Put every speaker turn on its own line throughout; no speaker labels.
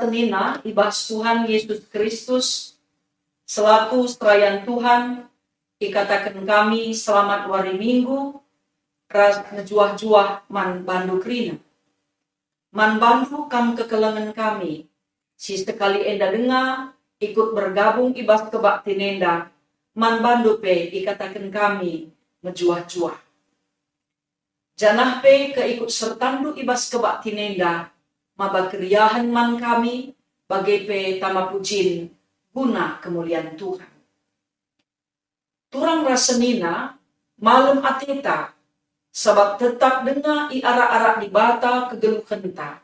rastenina ibas Tuhan Yesus Kristus selaku serayan Tuhan ikatakan kami selamat wari minggu ras ngejuah-juah man bandu krina. Man bandu kam kekelengan kami. Si sekali enda dengar ikut bergabung ibas kebakti nenda. Man bandu pe ikatakan kami ngejuah-juah. Janah pe keikut sertandu ibas kebakti nenda. Mabakriyahan man kami bagai pe tama pujin guna kemuliaan Tuhan. Turang rasenina malum ateta sebab tetap dengar i arak-arak di bata kegeluhan ta.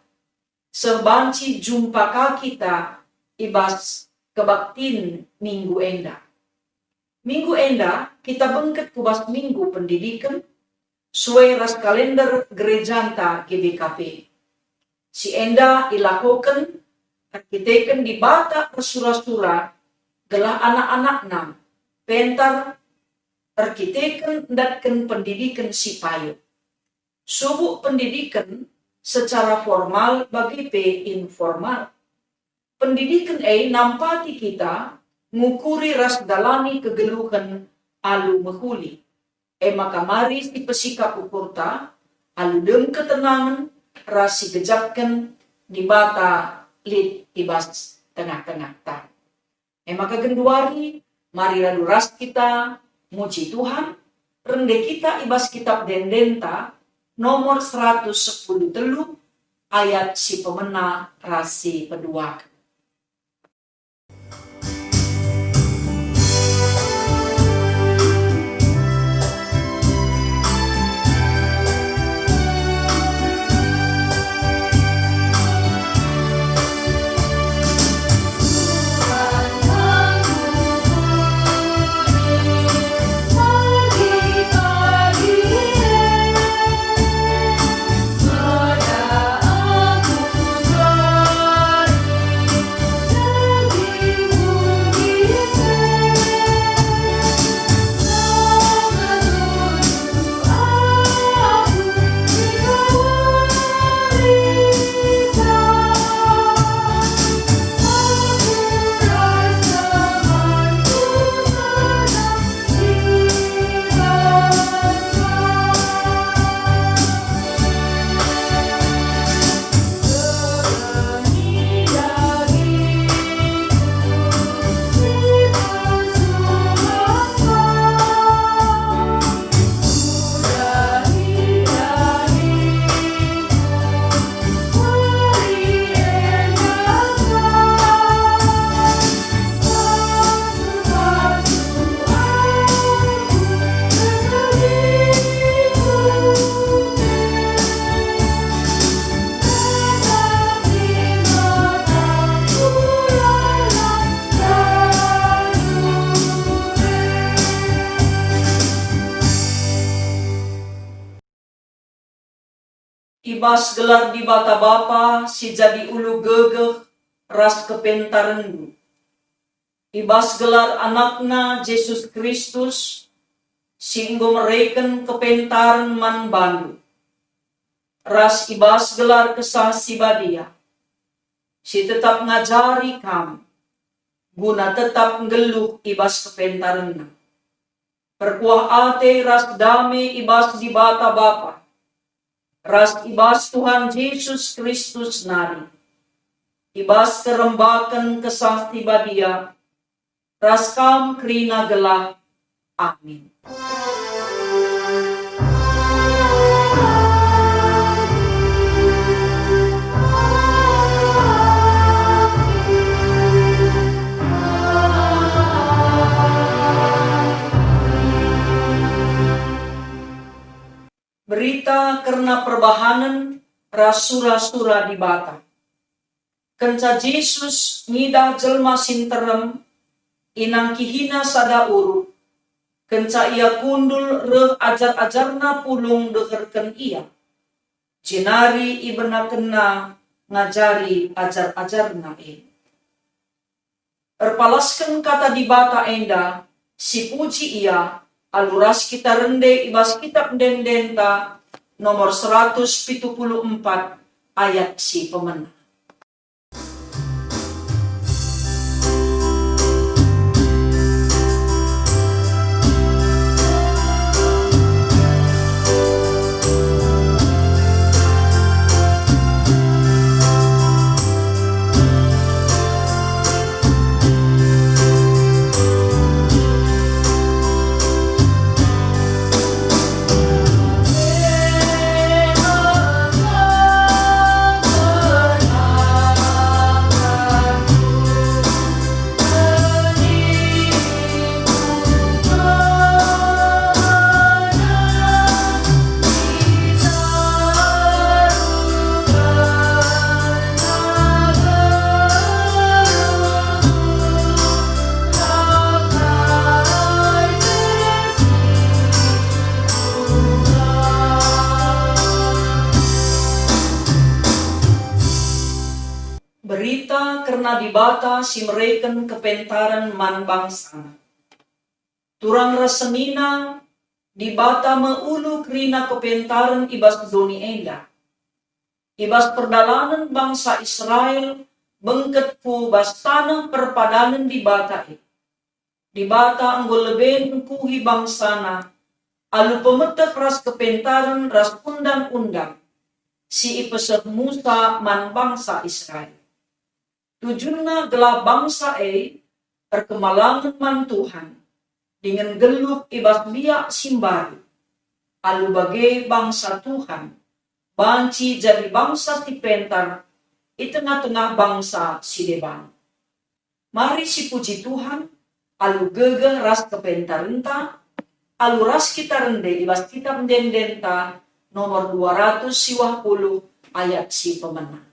Sebanci jumpa kita ibas kebaktin minggu enda. Minggu enda kita bengket kubas minggu pendidikan suai ras kalender gerejanta GBKP. Si enda ilakokan arkiteken di bata resura-sura gelah anak-anakna pentar arkiteken datken pendidikan si payo. Subuh pendidikan secara formal bagi pe informal. Pendidikan nampati kita ngukuri ras dalani kegeluhan alu mehuli. Maka mari si pesikap ukurta alu dem ketenangan ras si gejapkan di bata lid ibas tengah-tengah ta. Maka genduari mari radu ras kita muji Tuhan, rende kita ibas kitab Dendenta nomor 110 telu ayat si pemena rasi pedua. Ibas gelar di bata bapa si jadi ulu gegeh ras kepentarendu. Ibas gelar anakna Yesus Kristus singgo mereken kepentaran man bandu. Ras ibas gelar kesah si badia. Si tetap ngajari kam guna tetap ngeluh ibas kepentarenna. Perkuah ate ras dame ibas di bata bapa. Ras ibas Tuhan Yesus Kristus nari. Ibas kerembakan kesah tiba dia. Ras kam krina gelah. Amin. Berita karena perbahanan rasura-sura di bata. Kenca Yesus ngidah jelma sinterem inang kihina sada uru. Kenca ia kundul reh ajar-ajarna pulung dekerken ia. Jenari ibena kena ngajari ajar-ajarna Erpalaskan kata di bata enda si puji ia aluras kita rende ibas kitab Dendenta nomor 174 ayat si pemena. Kinata karena dibata si mereken kepentaran man bangsa. Turang rasenina dibata meulu krina kepentaran ibas doni enda. Ibas perdalanan bangsa Israel bengket ku bas tanah perpadanan dibata e. Dibata anggol leben kuhi bangsana alu pemetek ras kepentaran ras undang-undang si ipesek Musa man bangsa Israel. Tujuannya gelah bangsa perkemalangan man Tuhan dengan geluk ibas biak simbaru. Alu bagai bangsa Tuhan banci jadi bangsa si pentar di tengah-tengah bangsa si deban. Mari si puji Tuhan alu gegeh ras kepentarenta alu ras kita rende ibas kitab dendenta nomor 250 ayat si pemenang.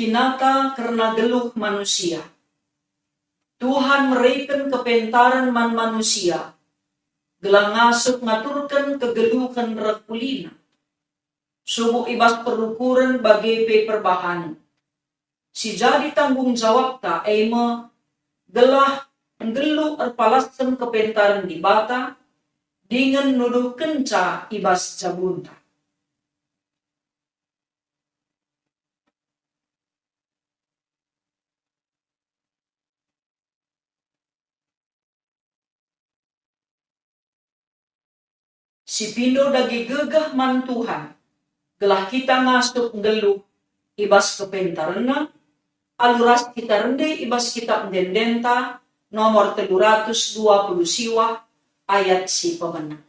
Kinata karena geluh manusia. Tuhan mereken kepentaran man manusia. Gelang ngasuk ngaturkan kegeluhan rekulina. Subuh ibas perukuran bagai perbahan. Si jadi tanggung jawab ta ema gelah nggeluh erpalasan kepentaran di bata dengan nuduh kenca ibas jabunta. Si pindo dagi gegah man Tuhan, gelah kita ngasuk ngeluh ibas kepentarena, aluras kita rende ibas kita mendendenta nomor 320 siwa ayat si pemenang.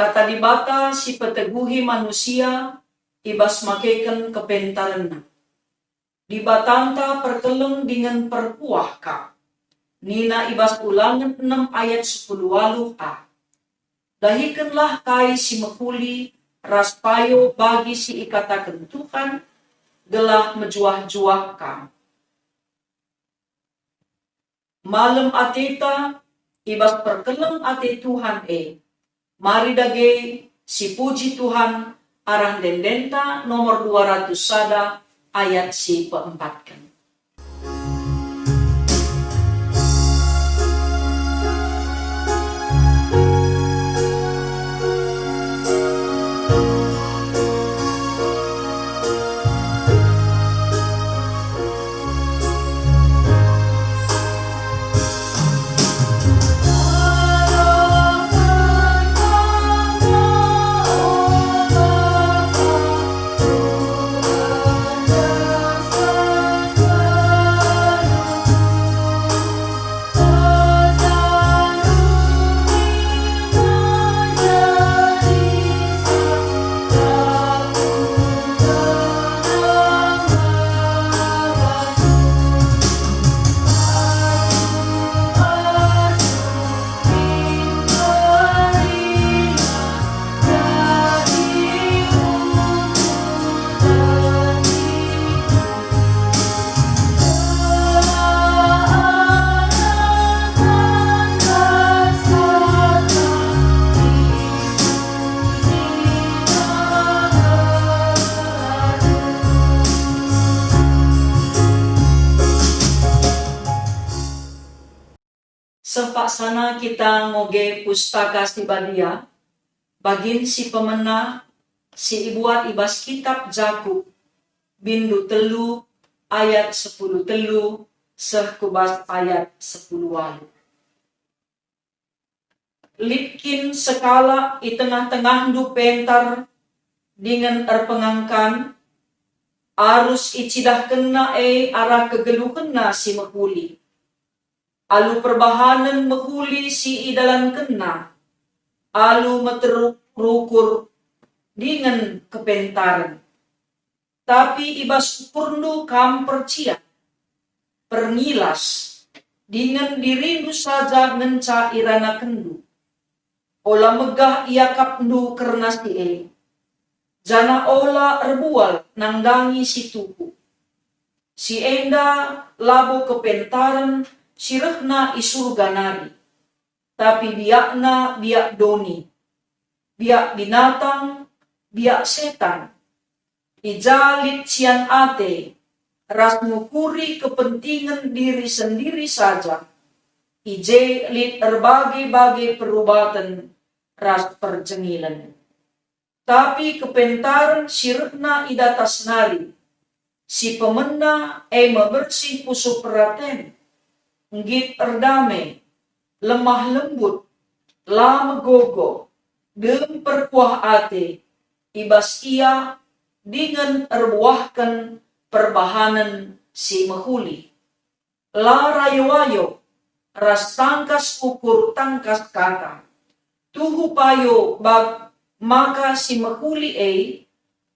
Kata dibata si peteguhi manusia ibas makeken kepentaranna. Dibatanta perkeleng dengan perpuah ka. Nina ibas ulangan 6 ayat 10 walu a. Dahikanlah kai si mekuli ras payo bagi si ikatakan Tuhan gelah mejuah-juah ka. Malam ateta ibas perkeleng ate Tuhan Mari dage si puji Tuhan arah dendenta nomor 200 sada ayat si keempatkan. Sepaksana kita ngoge pustaka si badia, bagin si pemena, si ibuat ibas kitab Jakub, bindu telu, ayat 10 telu, sehkubas ayat 10 walu. Litkin sekala i tengah-tengah du pentar, dengan erpengangkan, arus icidah kena arah kegeluhan na si mehuli. Alu perbahanan mehuli si idalan kena, alu meterukur dengan kepentaran. Tapi ibas purnu kam percia, pernilas, dengan dirindu saja ngenca irana kendu. Ola megah ia kapndu kerna si jana ola erbual nangdangi si tuku. Si enda labo kepentaran sirehna isurga nari. Tapi biakna biak doni. Biak binatang, biak setan. Ijalit sian ate, ras ngukuri kepentingan diri sendiri saja. Ijelit berbagai-bagai perubatan ras perjengilan. Tapi kepentaran sirehna idatas nari. Si pemena mebersih pusu peraten. Ngit erdame, lemah lembut, lama gogo, dem perkuah ate, ibas ia dengan erbuahkan perbahanan si mehuli. La rayo-wayo, ras tangkas ukur tangkas kata, tuhu payo bag maka si mehuli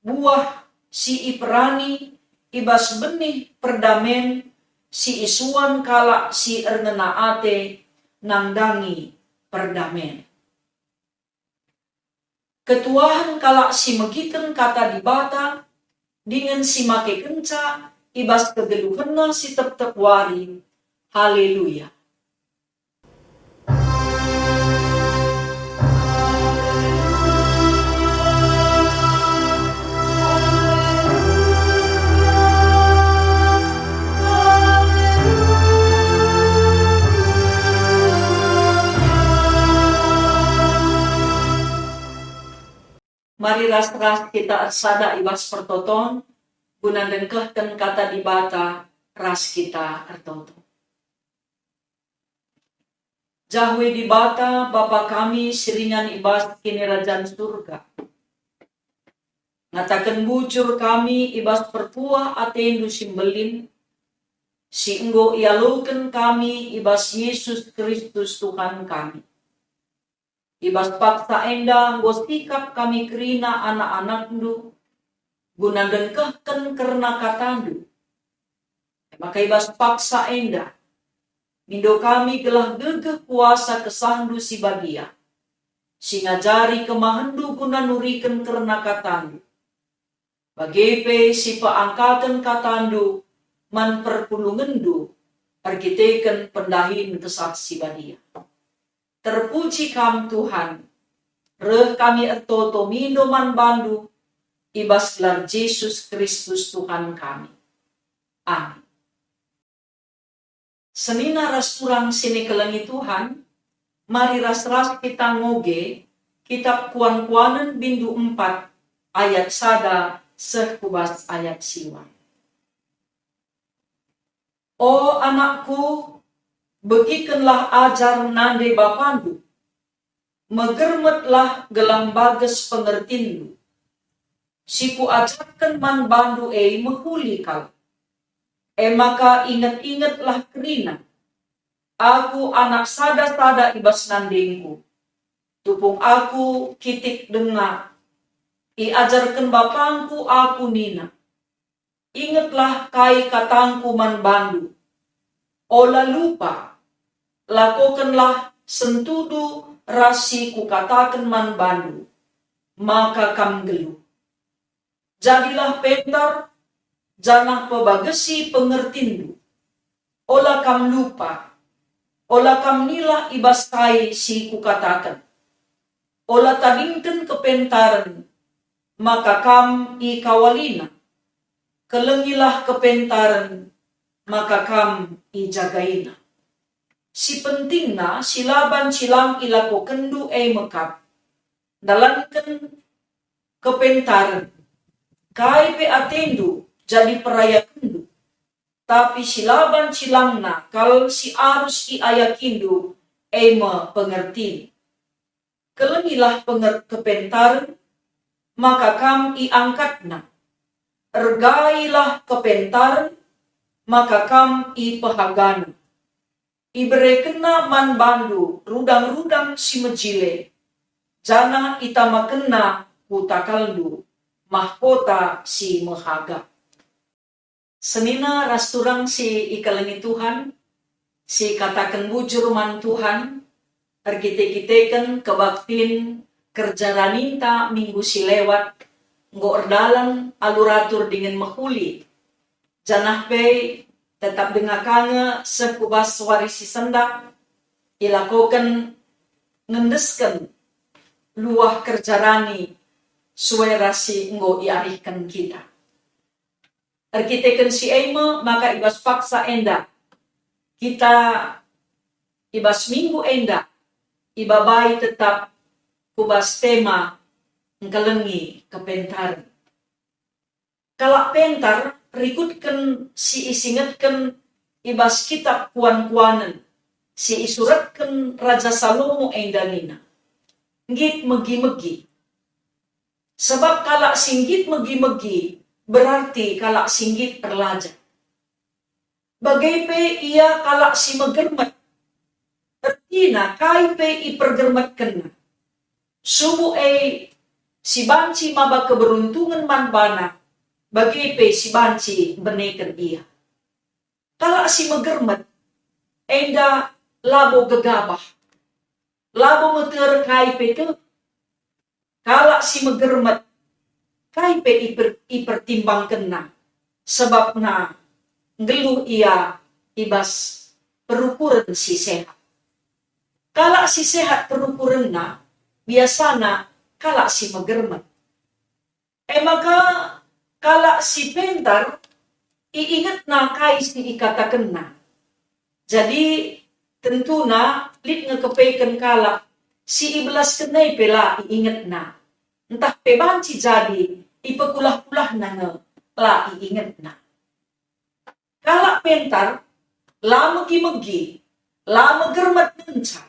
buah si iprani, ibas benih perdamen, si isuan kala si ernena ate nangdangi perdamen. Ketuahan kala si megiten kata dibata, dengan si make kenca, ibas kegeluhena si tep-tep wari. Haleluya. Mari ras-ras kita sada ibas pertoton, guna dengkehkan kata dibata ras kita ertoto. Jahwe dibata Bapa kami siringan ibas kini rajaan surga. Ngatakan bujur kami ibas pertua atendu simbelin, si enggo ialukan kami ibas Yesus Kristus Tuhan kami. Ibas paksa enda nggo sikap kami kerina anak-anakndu, guna dengkehkan kerna katandu. Maka ibas paksa enda, mindo kami gelah gegeh kuasa kesandu si bagia, si ngajari kemahandu guna nurikan kerna katandu. Bagepe si paangkatan katandu, man perpulungendu, argiteken pendahin kesah si bagia. Terpuji kam Tuhan, reh kami ertoto mindoman bandu, ibas gelar Yesus Kristus Tuhan kami. Amin. Senina ras kurang sini kelengi Tuhan, mari ras-ras kita ngoge, kitab kuan-kuanan bindu 4, ayat sada, sehkubas ayat siwa. O anakku, begikenlah ajar nande bapandu, megermetlah gelang bages pengertindu. Siku ajarkan man bandu mehuli kal. Maka ingat-ingatlah kerina. Aku anak sada-sada ibas nandingku. Tupung aku kitik dengar. Iajarkan bapangku aku nina. Ingatlah kai katangku man bandu. Ola lupa. Lakukanlah sentudu rasi ku katakan man bandu, maka kam gelu. Jadilah pentar, janah pebagesi pengertindu. Ola kam lupa, ola kam nila ibas kai si ku katakan. Ola tadingken kepentaran, maka kam ikawalina. Kelengilah kepentaran, maka kam ijagaina. si pentingna silaban silang ilako kendu mekap dalankan kepentaran kai pe atendu jadi peraya kendu tapi silaban silangna kal si arus i ayakindu pengerti kelengilah kepentaran maka kam i angkatna ergailah kepentaran maka kam i pahagana iberekena man bandu rudang-rudang si mejile jana itama kena hutakaldu mahkota si mehaga. Senina rasturang si ikalengi Tuhan, si katakan bujur man Tuhan, erkite-kiteken kebaktin kerja raninta minggu si lewat, ngordalan aluratur dengan mahuli. Janah pe tetap dengakange sekubas warisi sendak, ilakokan ngendeskan luah kerjarani suerasi nggo iarihkan kita. Arkiteken si maka ibas paksa enda. Kita ibas minggu enda. Ibabai tetap kubas tema ngkelengi kepentaran. Kalak pentar rikutkan si isingatkan ibas kitab kuan-kuanan. Si isuratkan Raja Salomo endanina. Ngit megi-megi. Sebab kalak singgit megi-megi berarti kalak singgit perlaja. Bagaipe ia kalak si megermet. Ertina kaipe i pergermet kena. Sumu si banci maba keberuntungan man bana. Bagaipe si banci beneken ia. Kalak si megermet. Enda labo gegabah. Labo meter kaipe ke. Kalak si megermet, kaipe ipertimbang kena, sebab na ngeluh ia ibas perukuran si sehat. Kalak si sehat perukuran na, biasana kalak si megermet. Maka kalak si pentar, iingat na kai si ikatakan na. Jadi tentu na, lit ngekepaikan kalak, si ibelas kenai pela iingat na. Entah pebanci jadi, ipakulah-kulah na la iingat na. Kalak pentar, la megi-megi, la megermet nenca.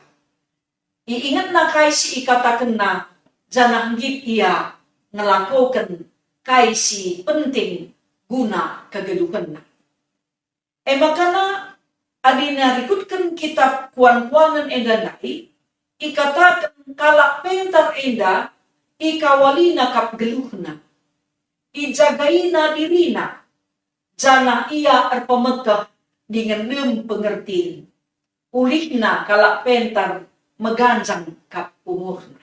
Iingat na kai si ikatakan na, janah git ia ngelakokan kai si penting guna kegeduhan na. Makana adina rikutkan kitab kuan-kuanan endanai, ikatakan kalak pentar enda, ikawalina kap geluhna, ijagaina dirina, jana ia erpemekah dengan pengertiin. Ulihna kalak pentar meganjang kap umurna.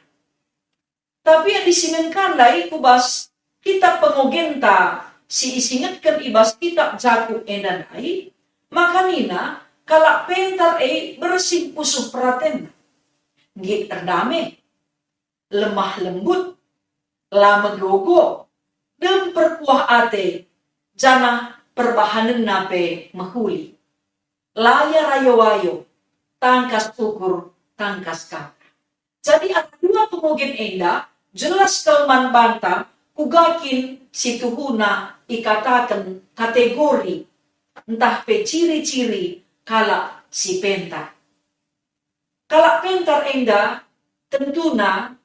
Tapi yang disinengkandai kubas kitab pengogenta si isingatkan ibas kitab Jakub endanai, makanina kalak pentar bersih pusuh praten. Ngit erdame, lemah lembut, lama gogo, dan perkuah ate, jana perbahanan nape mahuli. Laya rayo-wayo, tangkas ukur, tangkas kata. Jadi ada dua pemogen enda, jelas kelman banta, kugakin si tuhuna ikatakan kategori, entah pe ciri-ciri kalak si pentar. Kalak pentar enda tentuna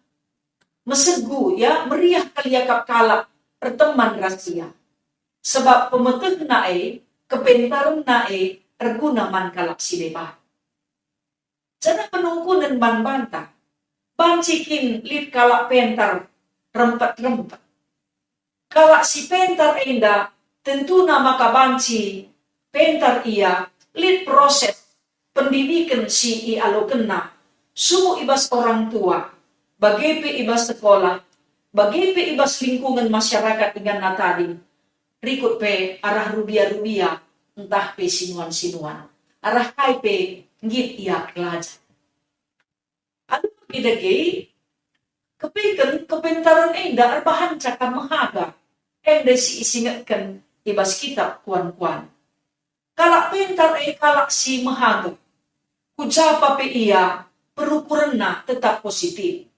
mesegu ya meriah kaliakap kalak perteman rahasia. Sebab pemeteg nae kepentaran nae erguna man kalak si lebah. Jana penungkunan man bantah. Bancikin lit kalak pentar rempet-rempet. Kalak si pentar enda tentuna maka banci pentar ia lit proses pendidikan si ialokena, sumu ibas orang tua, bagaipe ibas sekolah, bagaipe ibas lingkungan masyarakat dengan natadin, rikut pe arah rubia-rubia, entah pe sinuan-sinuan, arah kai pe ngit ia pelajar. Aduh gidagay, kepikan kepentaran enda arbahan cakap mahaga, enda si isingatkan ibas kitab kuan-kuan. Kalak pentar kalak si mahaga. Ujapa pe ia perukuran na tetap positif.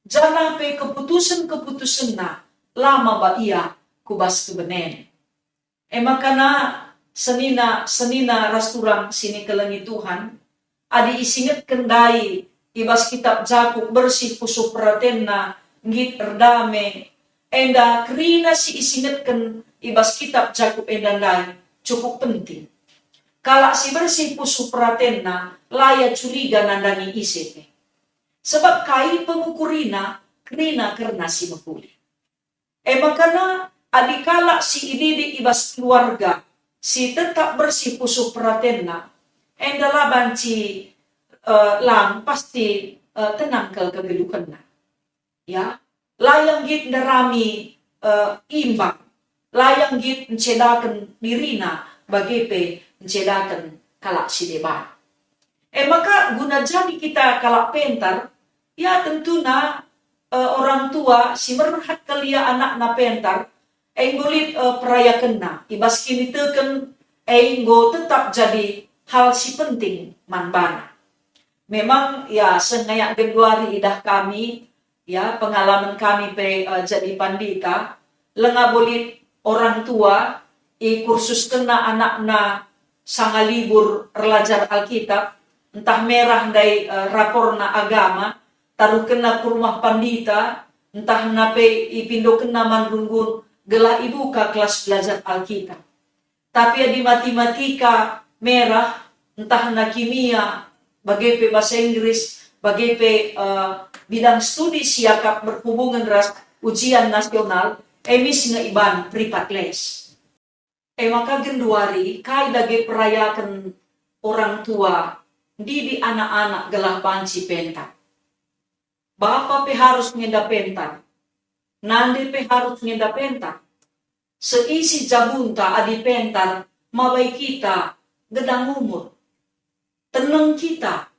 Jana pe keputusan na lama ba ia kubas kebenen. Makana senina rasturang sini kelengi Tuhan, adi isinget kendai ibas kitab Jakub bersih pusuh praten na ngit erdame, enda kerina si isingetkan ibas kitab Jakub endandai cukup penting. Kala si bersih pusuh praten na laya curiga nandangi isete. Sebab kai pengukurina kerina karena si mepuli. Makana adikala si ididi ibas keluarga si tetap bersih pusuh praten na enda laban si lang pasti tenang ke kegeluhan na. Ya, layang git narami imbang, layang git mencedakan dirina bagi pe mencedakan kalak si deban. Maka guna jadi kita kalak pentar, ya tentunya orang tua si merhat kelia anak na pentar, enggolit perayakan na, ibas kini teken enggo tetap jadi hal si penting manbana. Memang ya sengayak Februari idah kami, ya pengalaman kami pe jadi pandita, lenga bolit orang tua kursus kena anak na sanga libur relajar Alkitab, entah merah dari rapor na agama, taruh kena ke rumah pandita, entah nape ipindo kena mandunggun gelah ibuka kelas belajar Alkitab. Tapi di matematika merah, entah na kimia, bagai bahasa Inggris, bagai bidang studi siakap berhubungan ras ujian nasional, emis ngeiban privat les. Maka genduari, kai lagi perayakan orang tua, di anak-anak gelah banci pentar. Bapak pe harus ngenda pentar, nande pe harus ngenda pentar. Seisi jabunta adi pentar, mawai kita gedang umur. Tenang kita,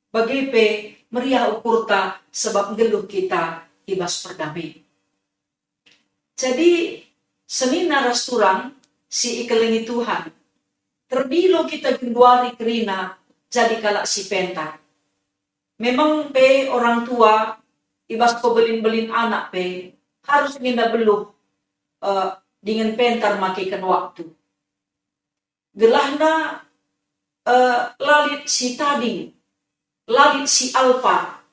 bagi pe meriah ukurta sebab geluh kita ibas perdamai. Jadi semina rasturang si ikelengi Tuhan, terbilo kita genduari kerina jadi kalak si pentar. Memang pe orang tua ibas ko belin-belin anak pe harus ngenda beluh dengan pentar makikan waktu. Gelahna lalit si tading, lalit si alpa,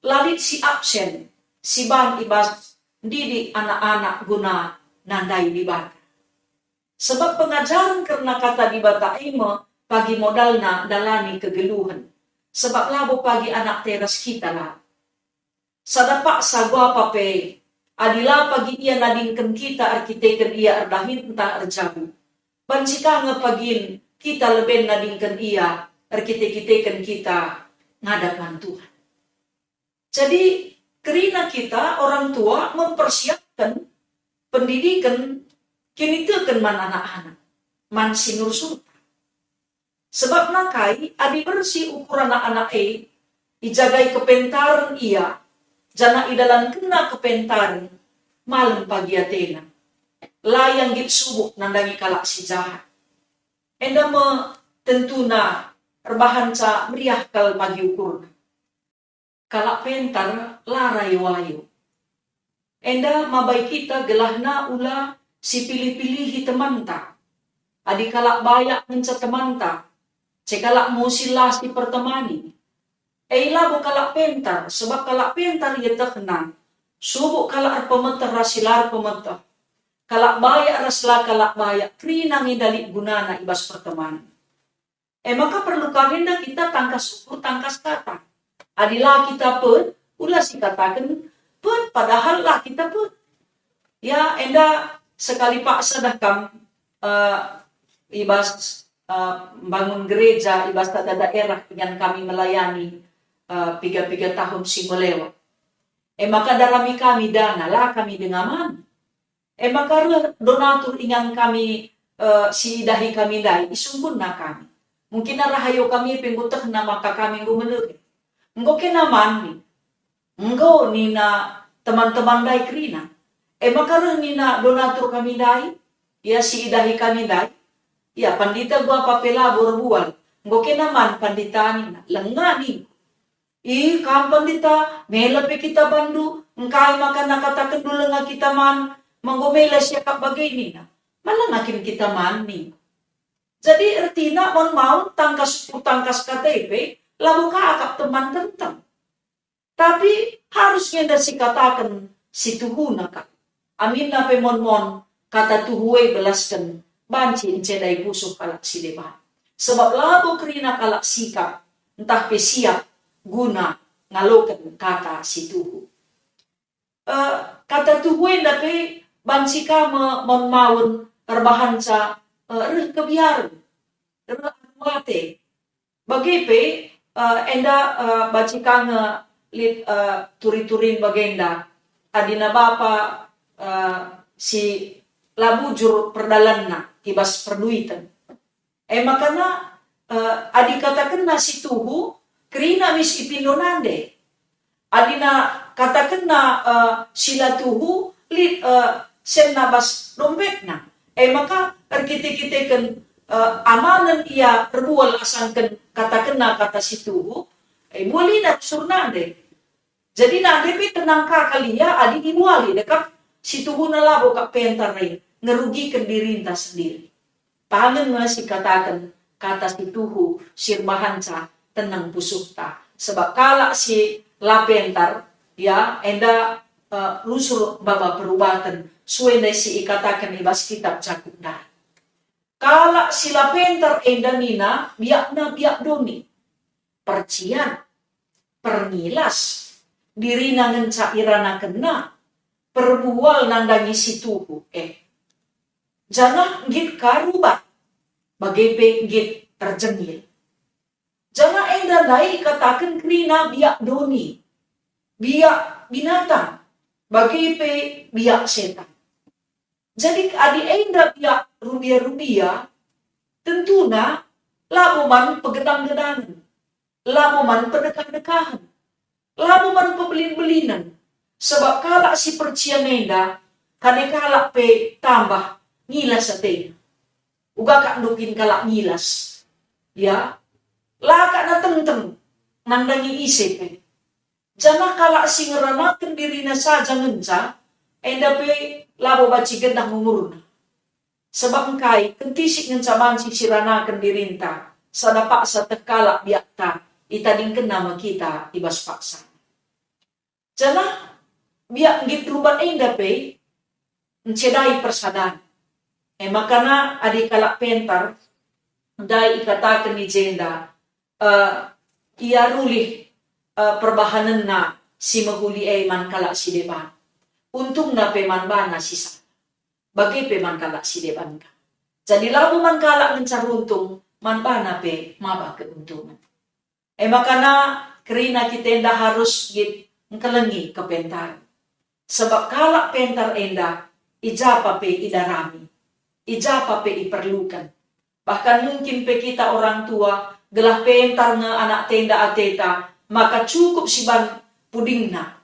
lalit si absen, si ban ibas didik anak-anak guna nandai di bata. Sebab pengajaran karena kata di bata ima pagi modalna dalani kegeluhan. Sebab labo pagi anak teras kita lah. Sadapak sagwa pape, adila pagi ia nadingkan kita arkiteken ia erdahin entah erjabu. Bancika ngepagin kita lebih nadingkan ia arkiteken kita ngadapan Tuhan. Jadi kerina kita orang tua mempersiapkan pendidikan kini teken man anak-anak, man sinur surta. Sebab nakai adi bersih ukuran anak-anak ijagai kepentaran ia, jana idalan kena kepentaran, malam pagi atena. Layang git subuk nandangi kalak si jahat. Enda me tentuna erbahan ca meriah kal pagi ukur. Kalak pentar larai wayu. Enda mabai kita gelahna ula si pilih-pilihi temanta. Adi kalak bayak menca temanta. Cekalak musilas di pertemani. Labo kalak pentar, sebab kalak pentar ia terkenang. Subuk kalak arpemetah rasilar pemetah. Kalak bayak raslah kalak bayak, krinang idalik gunana ibas pertemanan. Maka perlu kagenda kita tangkas ukur tangkas kata. Adilah kita pun, ulah si katakan pun, padahal lah kita pun. Ya, enda sekali paksa dah kam ibas bangun gereja, ibas tata daerah yang kami melayani 3 tahun simulewat. Maka darami kami dana lah kami dengaman. Maka donatur ingang kami si dahi kami dahi isungkun na kami. Mungkin rahayo kami penggutak na maka kami gumenuk. Engko kenaman ni. Engko ni na teman-teman dahi krina. Maka ni na donatur kami dahi. Ya si dahi kami dahi. Ya pandita gua papela borbual. Ngoke naman pandita nina, lengani. Kam pandita, melape kita bandu, engkai makan nakatakan dulu nga kita man, manggomela siya kabagay nina. Malangakin kita man ni. Jadi artinya mau tangkas KTP, lalu kakak teman tentang. Tapi harusnya dah katakan si tuhuna kak. Amin na pe mon kata tuhuwe belaskan banci encedai busuk kalak si depan. Sebab labu kerina kalak sikap entah pe siap guna ngalokan kata si tuhu. Kata tuhuwe na pe banci ka mon maun erbahan sa kebiaran. Mate. Bagipe, enda bacikang turi-turin bagenda, adina bapa si labujur perdalanna, ibas perduitan. Makana adi katakan na si tuhu, kerina mis ipindonande. Adina katakan na sila tuhu, sen nabas dompet na. Maka terkite-kitekan amanan ia perbual asangkan kata si tuhu, muli na surnande. Jadi nande pi tenang kakalia adi imuali dekat si tuhu na labo kak pentar rin, ngerugikan diri ta sendiri. Pangan nga si katakan kata si tuhu sirbahan sa tenang pusuk ta. Sebab kala si lapentar ya enda lusur baba perubatan suwenda si ikatakan ibas kitab cakup dah. Kala sila pentar enda nina biak doni. Percian, pernilas, diri nangen cairana kena, perbual nandangi si tuhu. Jana ngit karubat, bagepe ngit terjengil. Jana enda dai katakan krina biak doni, biak binatang, bagepe biak setan. Jadi adi enda biak rubia-rubia, tentunya lamuman pegedang-gedangan, lamuman pedekah-dekahan, lamuman pebelin-belinan. Sebab kalak si percian enda, kane kalak pe tambah ngilas atin. Uga kak nukin kalak ngilas. Ya, laka na teng-teng, nandangi isip. Jana kalak si ngeranakan diri na saja ngenca, enda pe labo baci gendang mengurun. Sebab engkai, kentisik ngenca manci siranakan dirinta, sada paksa terkalak biakta, itading nama kita ibas paksa. Jana, biak ngit rubat enda pe, encedai persadaran. Makana adik kalak pentar, dai ikatakan ni jenda, ia rulih perbahanan na si mahuli man kalak si depan. Untung na peman bana sisa. Bagi peman kalak si depan ka. Jadi labu man kalak mencaruntung, man bana pe maba keuntungan. Makana kerina kita enda harus git ngkelengi ke pentar. Sebab kalak pentar enda, ijapa pe idarami. Ijapa pe iperlukan. Bahkan mungkin pe kita orang tua, gelah pentar nge anak tenda ateta, maka cukup si ban pudingna.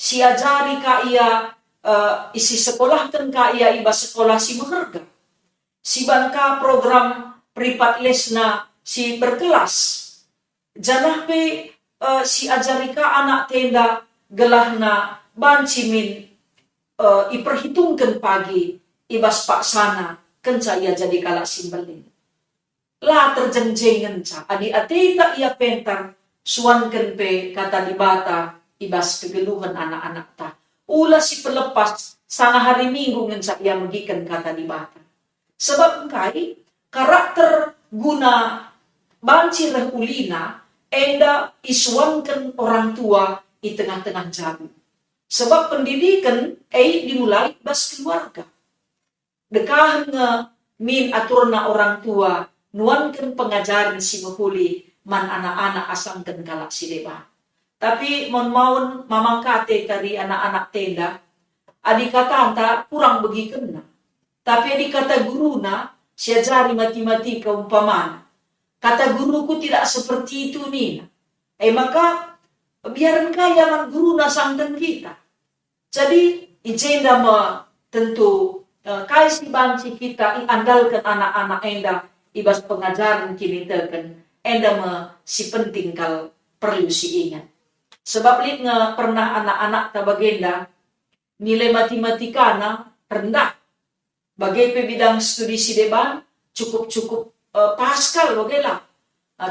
Si ajari ka ia, isi sekolah kan ka ia iba sekolah si meherga. Si ban ka program privat lesna si berkelas. Janah pe si ajari ka anak tenda gelahna ban cimin iperhitungkan pagi ibas paksana kenca ia jadi kalak simbelin. La terjengjengen ca adi ateta ia pentar suanken pe kata dibata ibas kegeluhan anak-anak ta. Ula si pelepas sana hari Minggu ngenca ia megikan kata dibata. Sebab engkai karakter guna banci ulina enda isuankan orang tua di tengah-tengah jabu. Sebab pendidikan dimulai bas keluarga. Dekahan nge min aturna orang tua nuankan pengajaran si mahuli man anak-anak asangkan kalak si deba. Tapi mon mamangkate kari anak-anak tenda, adik kata anta kurang begiken na. Tapi adik kata guru na, siajari mati-mati keumpamaan. Kata guruku tidak seperti itu nih. Maka biaran kaya man guru na sangkan kita. Jadi ijenda tentu kaya si banci kita andalkan anak-anak enda ibas pengajaran kini teken si penting kal perlu si ingat. Sebab lihat nga pernah anak-anak tabagenda nilai matematika na rendah. Bagai bidang studi si deban cukup Pascal bagailah.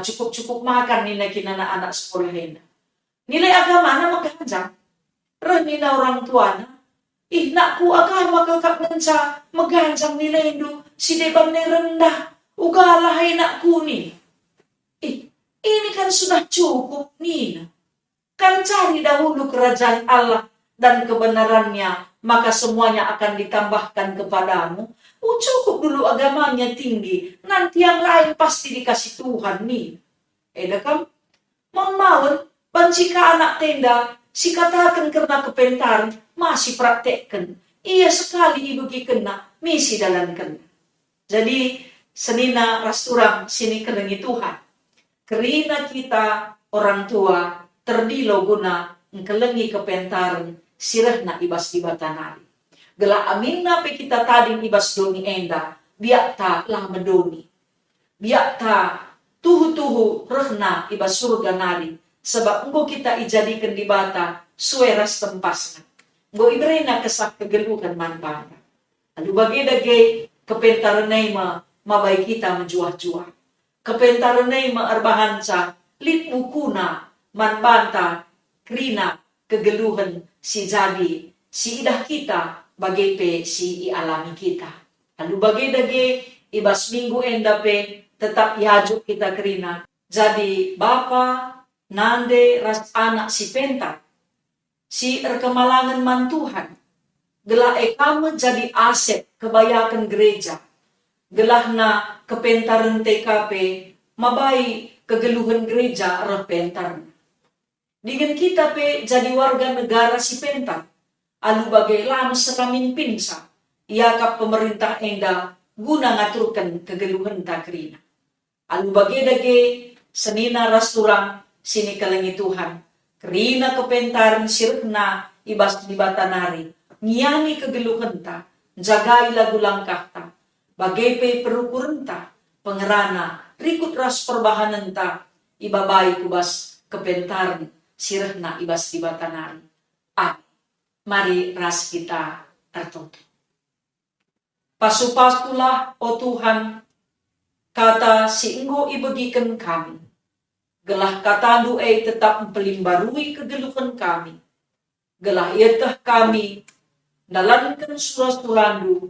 Cukup makan nilai kina anak sekolah ini. Nilai agama na maghanjang. Rani na orang tua na. Nakku agama kakak menca maghanjang nilai do. Si deban na rendah. Ugalah ay nakku ni. Ini kan sudah cukup nih. Kan cari dahulu kerajaan Allah dan kebenarannya, maka semuanya akan ditambahkan kepadamu. Cukup dulu agamanya tinggi, nanti yang lain pasti dikasih Tuhan nih. Kam, mau jika anak tenda, si katakan karena kepentaran, masih praktekkan. Iya sekali ibu kena, misi dalankan. Jadi, senina rasturang sini kelengi Tuhan. Kerina kita orang tua, terdilo guna ngkelengi kepentaran, sirahna ibas di batanari. Gela aminna pe kita tadi ibas doni enda, biak ta lah medoni. Biak ta tuhu rehna ibas surga nari. Sebab engko kita ijadikan di bata, sueras tempasna. Engko ibrena kesak kegeluhan manpana. Lalu bagi dage kepentaran naima, mabai kita menjuah-juah. Kepentaran naima arbahanca, lit mukuna, manbanta, krina, kegeluhan si jadi, si idah kita, bagai pe si ialami kita. Lalu bagai dage ibas minggu enda pe tetap ihajuk kita krina. Jadi bapa nande ras anak si penta, si erkemalangan mantuhan, gelah ekame jadi aset kebayakan gereja, gelahna kepentaran TKP, mabai kegeluhan gereja repentaran. Dengan kita pe jadi warga negara si penta, alu bagai lama sekamin pinsa, iakap pemerintah enda guna ngaturkan kegeluhan takrina. Alu bagai dage senina rasturang sini kelengi Tuhan, kerina kepentaran sirna ibas di batanari, ngiani kegeluhan ta, jagai lagu langkah ta, bagai pe perukurenta, pengerana, rikut ras perbahanan ta, ibabai kubas kepentaran sirna ibas di batanari. Mari ras kita tertutup. Pasu-pasulah, oh Tuhan, kata si enggo ibagikan kami. Gelah kata du'ay tetap mempelimbarui kegeluhan kami. Gelah iatah kami, nalankan surah-surandu,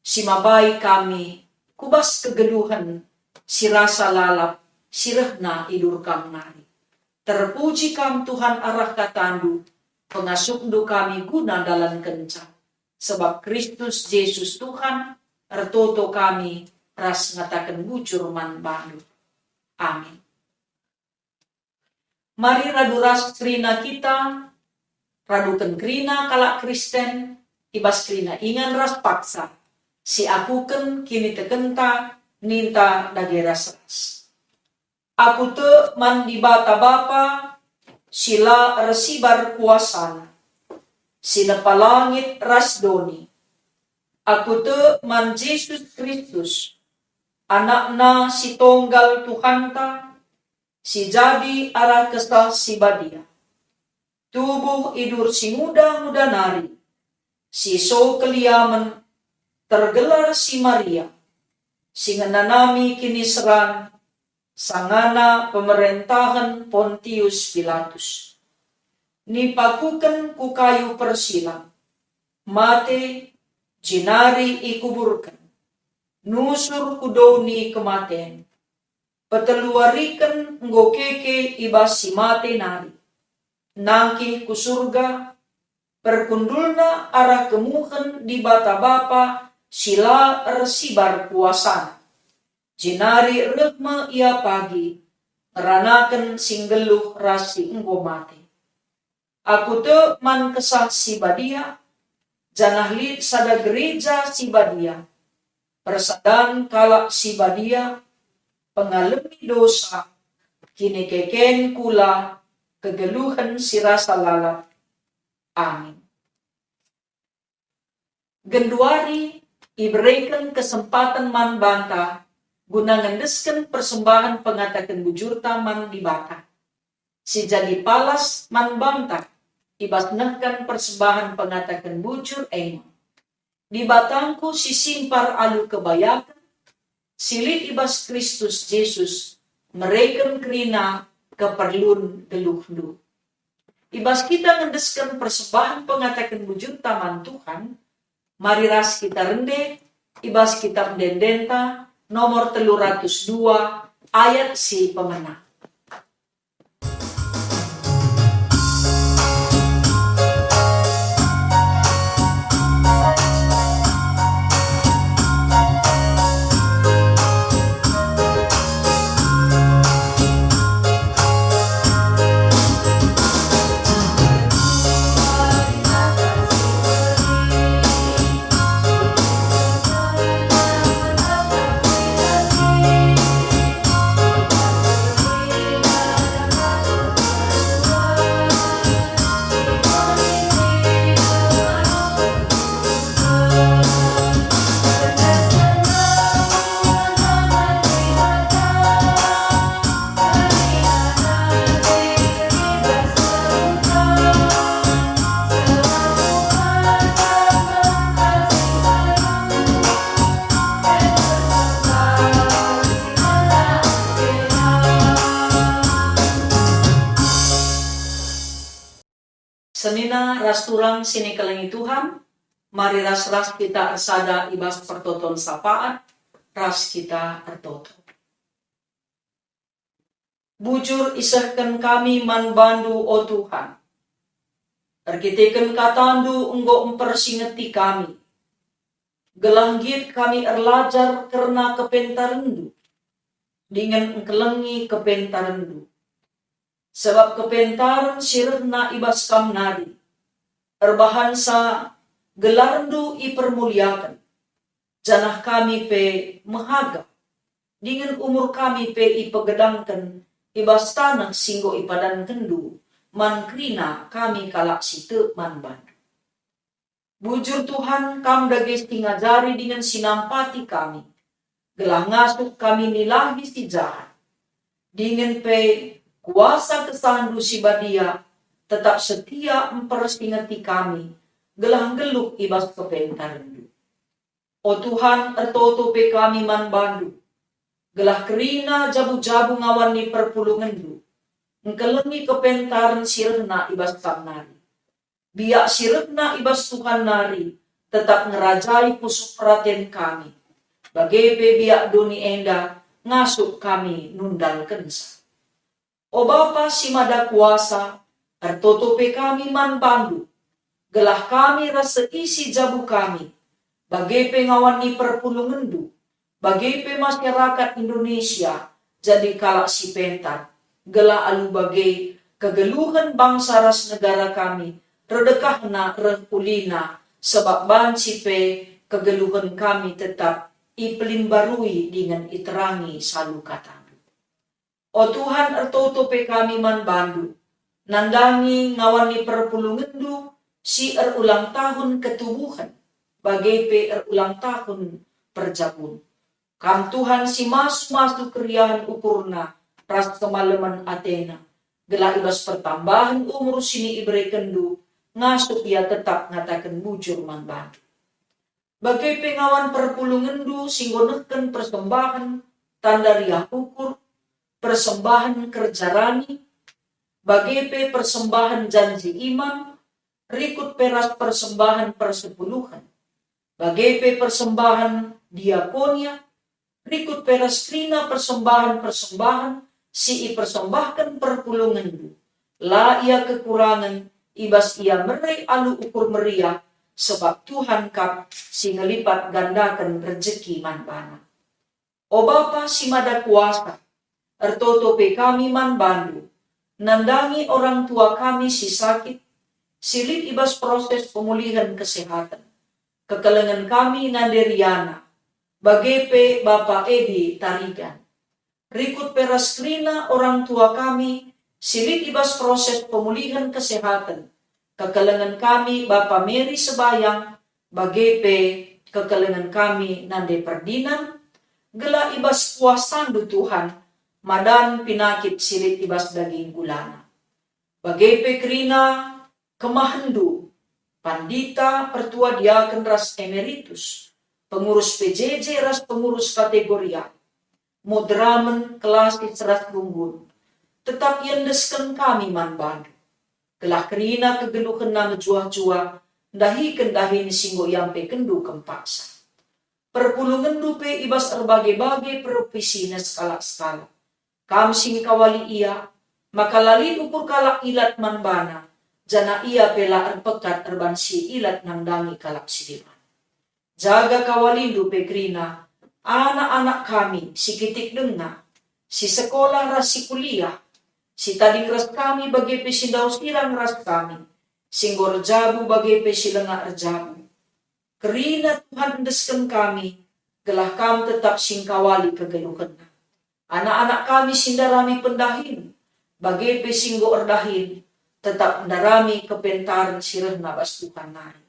si mabai kami, kubas kegeluhan, si rasa lalap, sirahna idur kang nari. Terpuji kam Tuhan arah katandu, pengasukdu kami guna dalam kenca. Sebab Kristus Yesus Tuhan, ertoto kami, ras ngatakan bujur man bandu. Amin. Mari radu ras krina kita, radukan krina kalak Kristen, ibas krina ingan ras paksa. Si akuken kini tekenta, ninta dageras ras. Aku te man di bata bapa, sila resibar kuasana. Sila palangit ras doni. Aku te man Yesus Kristus, anakna si tonggal Tuhanta, si jadi arah kesah si badia. Tubuh idur si muda-muda nari, si so keliaman, tergelar si Maria, si ngananami kini seran, sangana pemerintahan Pontius Pilatus. Nipakukan ku kayu persilang, mate jinari ikuburkan, nusur kudoni kematen, peteluarikan ngokeke ibas si mate nari, nangki ku surga, perkundulna arah kemuhen di bata bapa, sila ersibar kuasana. Jinari rekme ia pagi, meranakan singgeluh rasi enggo mate. Aku te man kesah si badia, janahli sada gereja si badia, persadan kalak si badia, pengalami dosa, kini keken kula, kegeluhan si rasa lalap. Amin. Genduari, iberikan kesempatan man banta, guna ngendesken persembahan pengatakan bujur taman dibakar. Si jadi palas man bantah, ibas nehkan persembahan pengatakan bujur emang. Di batangku si simpar alu kebayakan, silit ibas Kristus Yesus, mereken kerina keperluan geluh-geluh. Ibas kita ngendeskan persembahan pengatakan bujur taman Tuhan, mari ras kita rende, ibas kitab Dendenta, nomor 302, ayat si pemenang. Senina ras turang sini kelengi Tuhan, mari ras kita ersada ibas pertoton sapaat, ras kita ertoto. Bujur isahkan kami man bandu o Tuhan, erkiteken katandu enggo empersingeti kami, gelanggit kami erlajar karena kepentarendu, dengan engkelengi kepentarendu. Sebab kepentaran sirna ibas kamnari, erbahansa gelarndu ipermuliakan, janah kami pe mehaga, dengan umur kami pe ipegedangkan, ibas tanah singgo ipadan kendu, man krina kami kalak site man bandu. Bujur Tuhan kam dages tingajari dengan sinampati kami, gelah ngasuk kami nilahi si jahat, dengan pe kuasa kesandu si badia tetap setia mempersingeti kami, gelah geluk ibas kepentarendu. O Tuhan ertoto pe kami man bandu, gelah kerina jabu-jabu ngawani perpulungandu, engkelengi kepentaran sirna ibas kamnari. Biak sirna ibas Tuhan nari, tetap ngerajai pusuk perhatian kami. Bagai pe biak doni enda, ngasuk kami nundal kensa. O Bapa si mada kuasa, ertotope kami man bandu, gelah kami rasa isi jabu kami, bagai pengawani perpulungandu, bagai pe masyarakat Indonesia, jadi kalak si pentar, gelah alu bagai kegeluhan bangsa ras negara kami, redekahna rehulina, sebab banci pe kegeluhan kami tetap ipelimbarui dengan iterangi salu kata. O Tuhan ertoto pe kami man bandu, nandangi ngawani perpulungandu si erulang tahun ketubuhan, bagai pe erulang tahun perjabun. Kam Tuhan si masu keriahan ukurna, ras kemalaman Athena, gelah ibas pertambahan umur sini ibre kendu, ngasuk ia tetap ngatakan bujur man bandu. Bagai pengawan perpulungandu singgonehken persembahan, tanda ria ukur, persembahan kerjarani, bagai pe persembahan janji imam, rikut peras persembahan persepuluhan, bagai pe persembahan diakonia, rikut peras krina persembahan si persembahkan perpulungandu, la ia kekurangan, ibas ia merai alu ukur meriah, sebab Tuhan kap si ngelipat gandakan rezeki man bana. O Bapa si mada kuasa, ertoto pe kami man bandu, nandangi orang tua kami si sakit, silit ibas proses pemulihan kesehatan, kekelengan kami nanderiana, bagai pe Bapa Edi Tarigan, rikut peras krina orang tua kami, silit ibas proses pemulihan kesehatan, kekelengan kami Bapa Mary Sebayang, bagai pe kekelengan kami nande perdinan, gela ibas puasandu Tuhan, madan pinakit silit ibas daging gulana. Bagepe kerina kemahendu, pandita pertua diaken ras emeritus, pengurus PJJ ras pengurus kategoria, modramen kelas ras bungun, tetap yendesken kami man bandu. Gelah kerina kegeluhan na menjuah-juah, dahi kendahi ni singgo yampe kendu kempaksa. Perpulungan dupe ibas erbagai-bagai profesi na skala-skala. Kam sing kawali iya, maka lali ukur kalak ilat man bana, jana iya pela erpekat erbansi ilat nang dangi kalak sidiman. Jaga kawali dupe kerina, anak-anak kami sikitik denga, si sekolah ras si kuliah, si tadi ras kami bagi pesindaw sirang ras kami, singgor jabu bagi pesilengak erjabu. Kerina Tuhan desken kami, gelah kam tetap singkawali kegeluhan. Anak-anak kami sindarami pendahin, bagi pesinggo erdahin, tetap mendarami kepentaran sirena bas Tuhan nari.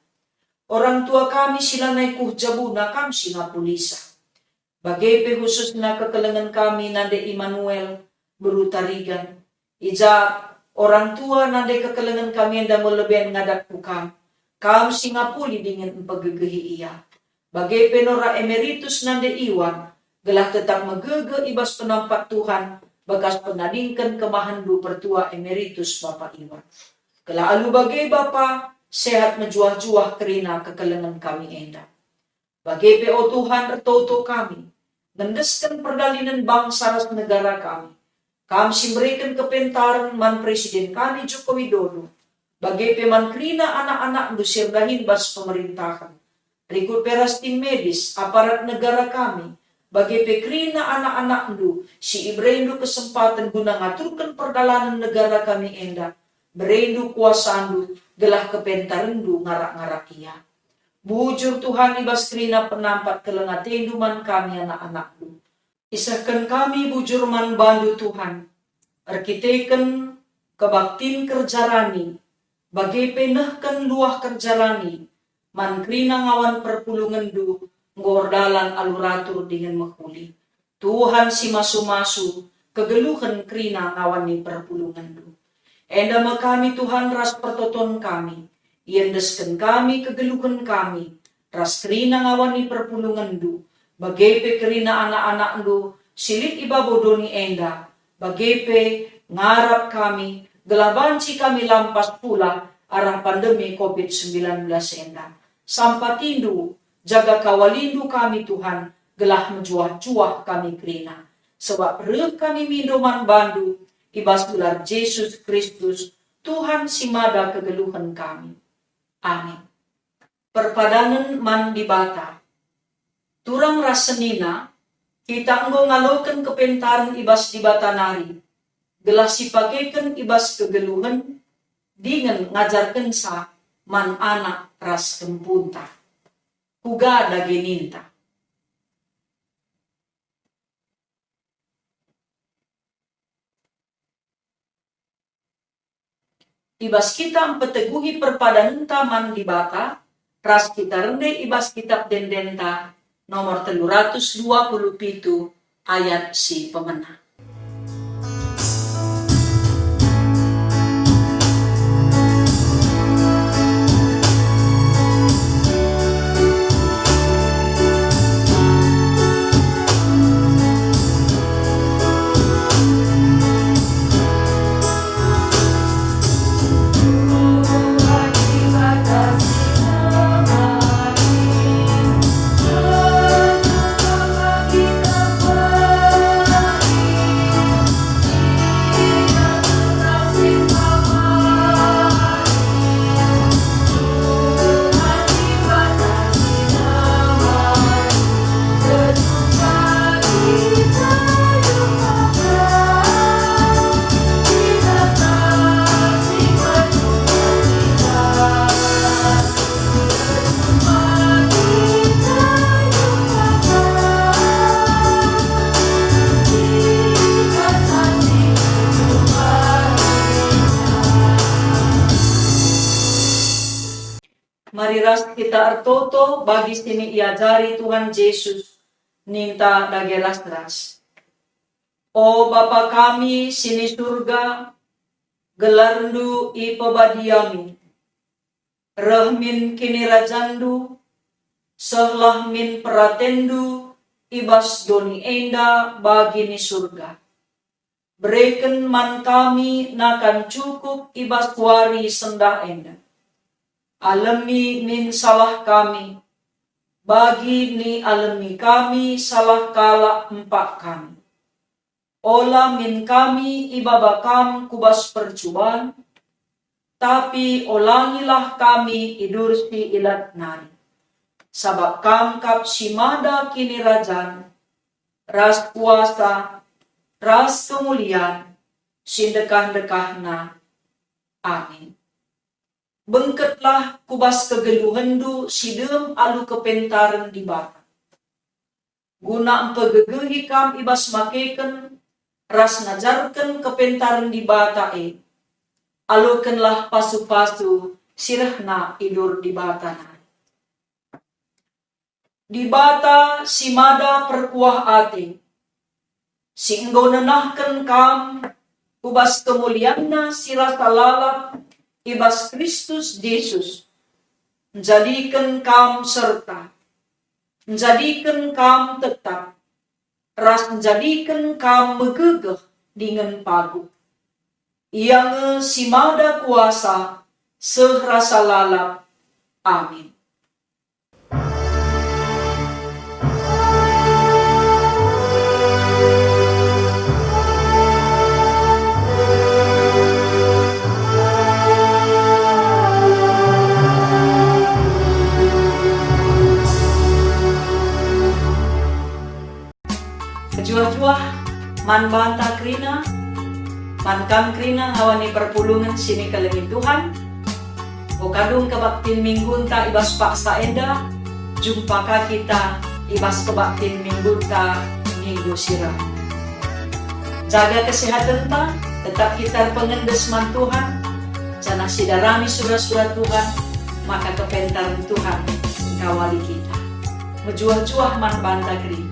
Orang tua kami sila naikuh jabuna kam singa pulisa. Bagi pe khususnya kekelengan kami nande Immanuel berutarigan. Ijab orang tua nande kekelengan kami yang melebihan ngadak bukam. Kam singapuli dingin pegegehi iya. Bagai penora emeritus nande Iwan, gelah tetap megege ibas penampak Tuhan, bekas penadingkan kemahandu pertua emeritus Bapak Iwan. Gelah alu bagai Bapa, sehat menjuah-juah kerina kekelengan kami enda. Bagai PO Tuhan ertoto kami, ngendeskan perdalinan bangsa ras negara kami. Kami memberikan kepentaran man Presiden kami Joko Widodo, bagai peman kerina anak-anak dusir dahin bas pemerintahan. Rikut peras tim medis, aparat negara kami, bagai pekrina anak-anak du, si ibrendu kesempatan guna ngaturkan perdalanan negara kami enda, berendu kuasa du, gelah kepentarendu ngarak-ngarak iya. Bujur Tuhan ibas kerina penampat kelengatendu man kami anak-anak du. Isahkan kami bujur man bandu Tuhan, arkiteken kebaktin kerjarani, bagai penehkan luah kerjalani, man krina ngawan perpulungan du, ngordalan aluratur dengan menghuli. Tuhan si masu-masu, kegeluhan krina ngawan ni perpulungan du. Enda kami Tuhan ras pertoton kami, iendesken kami kegeluhan kami, ras krina ngawan ni perpulungan du, bagai pekerina anak-anak du, silit iba bodoni enda, bagai pe ngarap kami, gelabanci kami lampas pula, arah pandemi COVID-19 enda. Sampatindu, jaga kawalindu kami Tuhan, gelah menjuah-juah kami kerina. Sebab reh kami mindoman bandu, ibas gelar Yesus Kristus, Tuhan simada kegeluhan kami. Amin. Perpadanan man di bata. Turang rasenina, kita enggo ngaloken kepentaran ibas di bata nari. Gelah sipakeken ibas kegeluhan, dengan ngajarkan sa man anak ras kempunta. Kuga dageninta. Ibas kita empeteguhi perpadanan taman di bata, ras kita rende ibas kitab dendenta, nomor 327 ayat si pemenang. Mari ras kita artoto bagi sini iajari Tuhan Yesus ninta dagelas-ras. O Bapa kami sini surga, gelarndu ipabadiami, rahmin kini rajandu, sehlah min peratendu, ibas doni enda bagi ni surga. Berikan man kami nakan cukup ibas wari sendah enda. Alami min salah kami, bagi ni alami kami salah kala empak kami. Ola min kami ibabakam kubas percubaan, tapi olangilah kami idursi ilat nari. Sabab kam kap simada kini rajan, ras kuasa, ras kemuliaan, sindekah-dekahna. Amin. Bengketlah kubas kegeluhendu sidem alu kepentaran di bata. Guna empegegehi kam ibas makeken, ras ngajarken kepentaran di bata alukenlah pasu-pasu sirahna idur di bata. Di bata simada perkuah ate, singgo nenahken kam ubas kemulianna sirasa lalap ibas Kristus Yesus, menjadikan kam serta, menjadikan kam tetap, ras menjadikan kam megegeh dengan pagu. Yang simada kuasa sehrasa lalap. Amin. Juah-juah man banta krina, man kam krina ngawani perpulungan sini kalengin Tuhan. O kadung kebaktin minggun ta ibas paksa enda, jumpa ka kita ibas kebaktin minggun ta minggu sirah. Jaga kesehatan ta, tetap kita pengendes man Tuhan, jana sidarami surah-surah Tuhan, maka kepentaran Tuhan kawali kita. Mejuah-juah man banta krina.